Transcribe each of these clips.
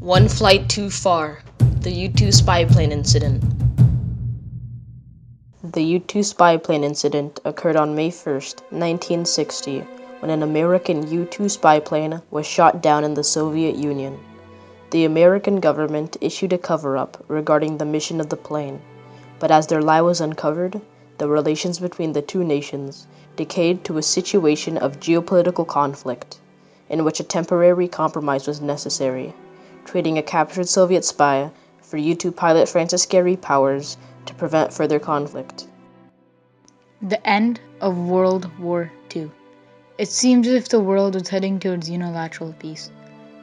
One flight too far. The U-2 spy plane incident. The U-2 spy plane incident occurred on May 1st, 1960, when an American U-2 spy plane was shot down in the Soviet Union. The American government issued a cover-up regarding the mission of the plane, but as their lie was uncovered, the relations between the two nations decayed to a situation of geopolitical conflict, in which a temporary compromise was necessary, trading a captured Soviet spy for U-2 pilot Francis Gary Powers to prevent further conflict. The end of World War II. It seemed as if the world was heading towards unilateral peace.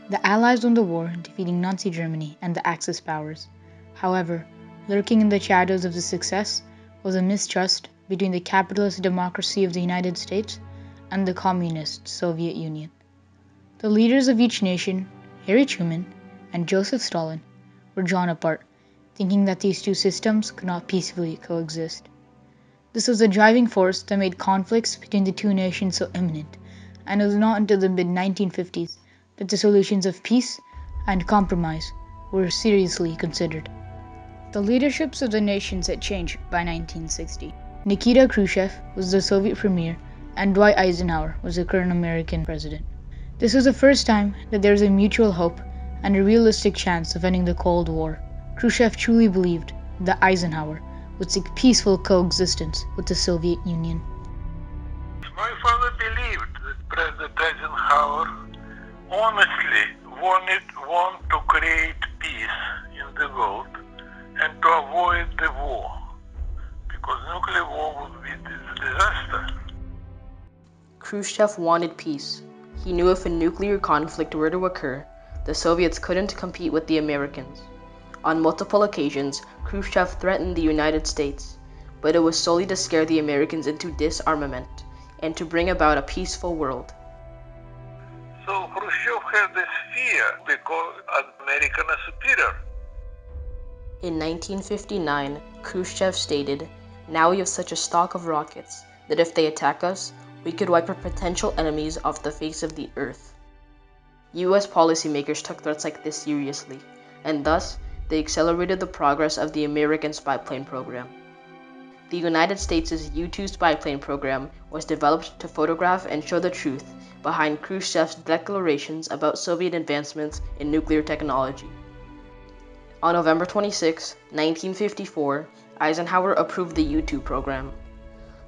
The Allies won the war, defeating Nazi Germany and the Axis powers. However, lurking in the shadows of the success was a mistrust between the capitalist democracy of the United States and the communist Soviet Union. The leaders of each nation, Harry Truman and Joseph Stalin, were drawn apart, thinking that these two systems could not peacefully coexist. This was the driving force that made conflicts between the two nations so imminent, and it was not until the mid-1950s that the solutions of peace and compromise were seriously considered. The leaderships of the nations had changed by 1960. Nikita Khrushchev was the Soviet premier, and Dwight Eisenhower was the current American president. This was the first time that there was a mutual hope and a realistic chance of ending the Cold War. Khrushchev truly believed that Eisenhower would seek peaceful coexistence with the Soviet Union. My father believed that President Eisenhower honestly want to create peace in the world and to avoid the war, because nuclear war would be a disaster. Khrushchev wanted peace. He knew if a nuclear conflict were to occur, the Soviets couldn't compete with the Americans. On multiple occasions, Khrushchev threatened the United States, but it was solely to scare the Americans into disarmament and to bring about a peaceful world. So Khrushchev had this fear because Americans are superior. In 1959, Khrushchev stated, "Now we have such a stock of rockets that if they attack us, we could wipe our potential enemies off the face of the earth." US policymakers took threats like this seriously, and thus they accelerated the progress of the American spy plane program. The United States' U-2 spy plane program was developed to photograph and show the truth behind Khrushchev's declarations about Soviet advancements in nuclear technology. On November 26, 1954, Eisenhower approved the U-2 program.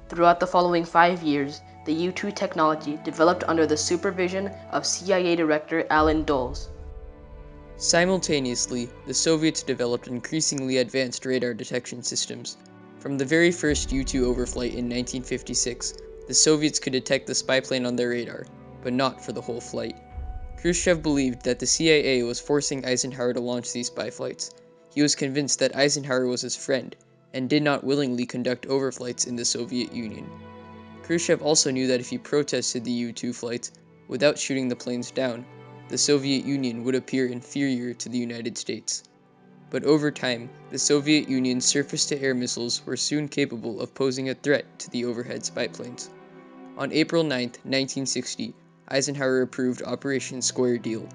Throughout the following 5 years, the U-2 technology developed under the supervision of CIA Director Allen Dulles. Simultaneously, the Soviets developed increasingly advanced radar detection systems. From the very first U-2 overflight in 1956, the Soviets could detect the spy plane on their radar, but not for the whole flight. Khrushchev believed that the CIA was forcing Eisenhower to launch these spy flights. He was convinced that Eisenhower was his friend, and did not willingly conduct overflights in the Soviet Union. Khrushchev also knew that if he protested the U-2 flights without shooting the planes down, the Soviet Union would appear inferior to the United States. But over time, the Soviet Union's surface-to-air missiles were soon capable of posing a threat to the overhead spy planes. On April 9, 1960, Eisenhower approved Operation Square Deal.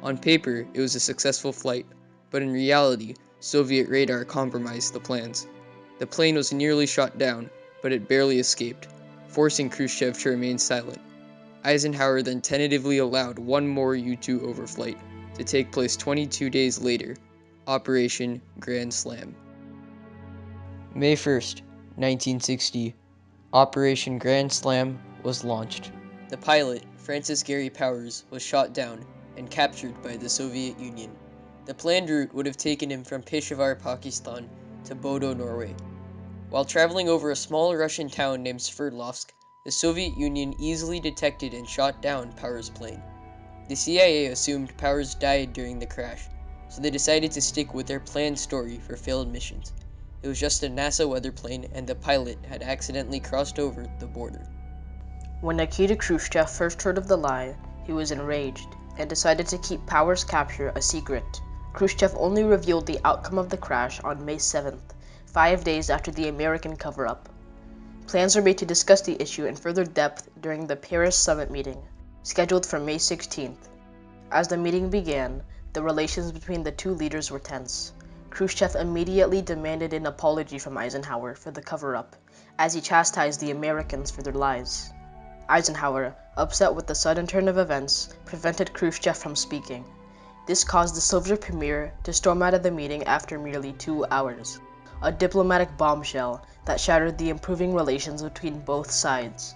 On paper, it was a successful flight, but in reality, Soviet radar compromised the plans. The plane was nearly shot down, but it barely escaped, forcing Khrushchev to remain silent. Eisenhower then tentatively allowed one more U-2 overflight to take place 22 days later, Operation Grand Slam. May 1st, 1960, Operation Grand Slam was launched. The pilot, Francis Gary Powers, was shot down and captured by the Soviet Union. The planned route would have taken him from Peshawar, Pakistan to Bodo, Norway. While traveling over a small Russian town named Sverdlovsk, the Soviet Union easily detected and shot down Powers' plane. The CIA assumed Powers died during the crash, so they decided to stick with their planned story for failed missions. It was just a NASA weather plane, and the pilot had accidentally crossed over the border. When Nikita Khrushchev first heard of the lie, he was enraged and decided to keep Powers' capture a secret. Khrushchev only revealed the outcome of the crash on May 7th, 5 days after the American cover-up. Plans were made to discuss the issue in further depth during the Paris summit meeting, scheduled for May 16th. As the meeting began, The relations between the two leaders were tense. Khrushchev immediately demanded an apology from Eisenhower for the cover-up, as he chastised the Americans for their lies. Eisenhower, upset with the sudden turn of events, prevented Khrushchev from speaking. This caused the Soviet premier to storm out of the meeting after merely 2 hours, a diplomatic bombshell that shattered the improving relations between both sides.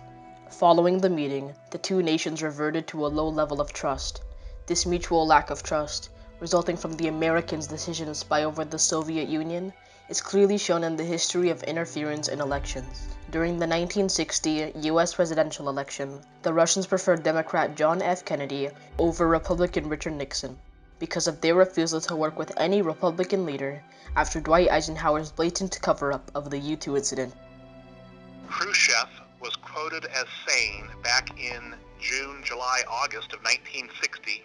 Following the meeting, the two nations reverted to a low level of trust. This mutual lack of trust, resulting from the Americans' decision to spy over the Soviet Union, is clearly shown in the history of interference in elections. During the 1960 U.S. presidential election, the Russians preferred Democrat John F. Kennedy over Republican Richard Nixon because of their refusal to work with any Republican leader after Dwight Eisenhower's blatant cover-up of the U-2 incident. Khrushchev was quoted as saying back in June, July, August of 1960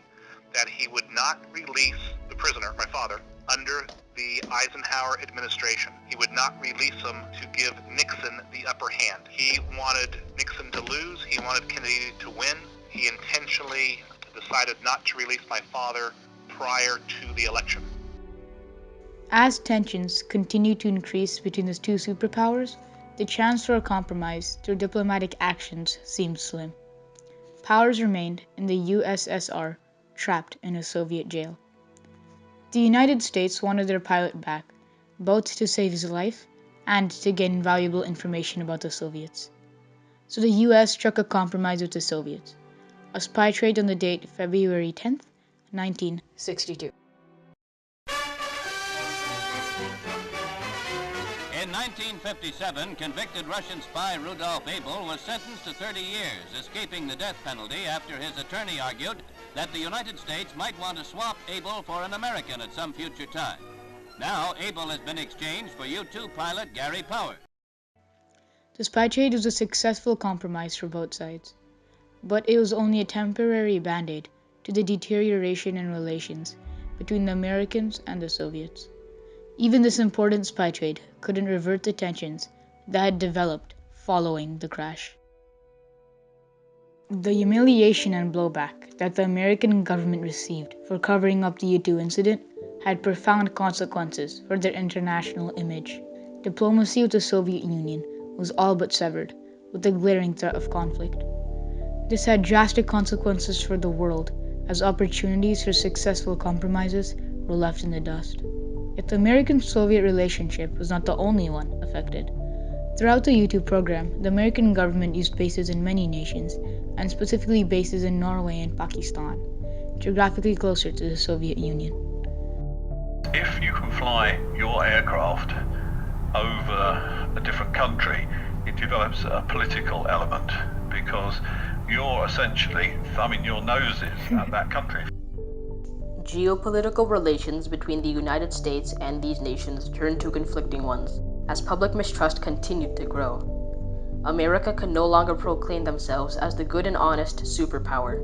that he would not release the prisoner, my father, under the Eisenhower administration. He would not release him to give Nixon the upper hand. He wanted Nixon to lose. He wanted Kennedy to win. He intentionally decided not to release my father prior to the election. As tensions continued to increase between the two superpowers, the chance for a compromise through diplomatic actions seemed slim. Powers remained in the USSR, trapped in a Soviet jail. The United States wanted their pilot back, both to save his life and to gain valuable information about the Soviets. So the US struck a compromise with the Soviets, a spy trade on the date February 10th, 1962. In 1957, convicted Russian spy Rudolf Abel was sentenced to 30 years, escaping the death penalty after his attorney argued that the United States might want to swap Abel for an American at some future time. Now, Abel has been exchanged for U-2 pilot Gary Powers. The spy trade was a successful compromise for both sides, but it was only a temporary band-aid to the deterioration in relations between the Americans and the Soviets. Even this important spy trade couldn't revert the tensions that had developed following the crash. The humiliation and blowback that the American government received for covering up the U-2 incident had profound consequences for their international image. Diplomacy with the Soviet Union was all but severed, with the glaring threat of conflict. This had drastic consequences for the world, as opportunities for successful compromises were left in the dust. Yet the American-Soviet relationship was not the only one affected. Throughout the U-2 program, the American government used bases in many nations, and specifically bases in Norway and Pakistan, geographically closer to the Soviet Union. If you can fly your aircraft over a different country, it develops a political element because you're essentially thumbing your noses at that country. Geopolitical relations between the United States and these nations turned to conflicting ones, as public mistrust continued to grow. America could no longer proclaim themselves as the good and honest superpower.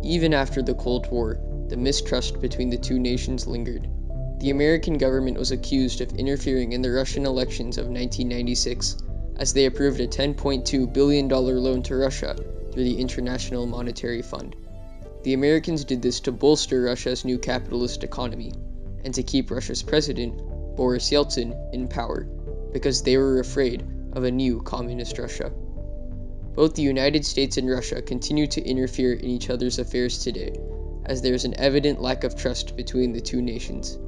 Even after the Cold War, the mistrust between the two nations lingered. The American government was accused of interfering in the Russian elections of 1996, as they approved a $10.2 billion loan to Russia through the International Monetary Fund. The Americans did this to bolster Russia's new capitalist economy, and to keep Russia's president, Boris Yeltsin, in power, because they were afraid of a new communist Russia. Both the United States and Russia continue to interfere in each other's affairs today, as there is an evident lack of trust between the two nations.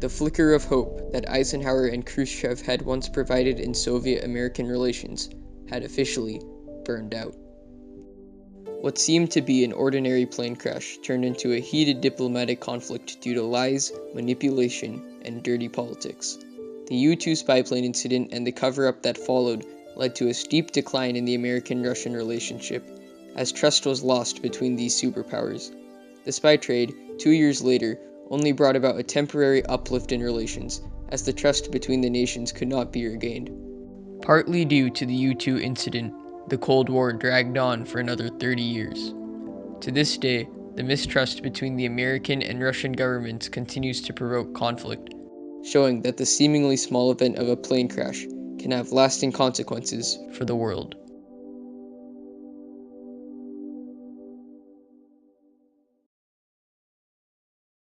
The flicker of hope that Eisenhower and Khrushchev had once provided in Soviet-American relations had officially burned out. What seemed to be an ordinary plane crash turned into a heated diplomatic conflict due to lies, manipulation, and dirty politics. The U-2 spy plane incident and the cover-up that followed led to a steep decline in the American-Russian relationship, as trust was lost between these superpowers. The spy trade, 2 years later, only brought about a temporary uplift in relations, as the trust between the nations could not be regained. Partly due to the U-2 incident, the Cold War dragged on for another 30 years. To this day, the mistrust between the American and Russian governments continues to provoke conflict, showing that the seemingly small event of a plane crash can have lasting consequences for the world.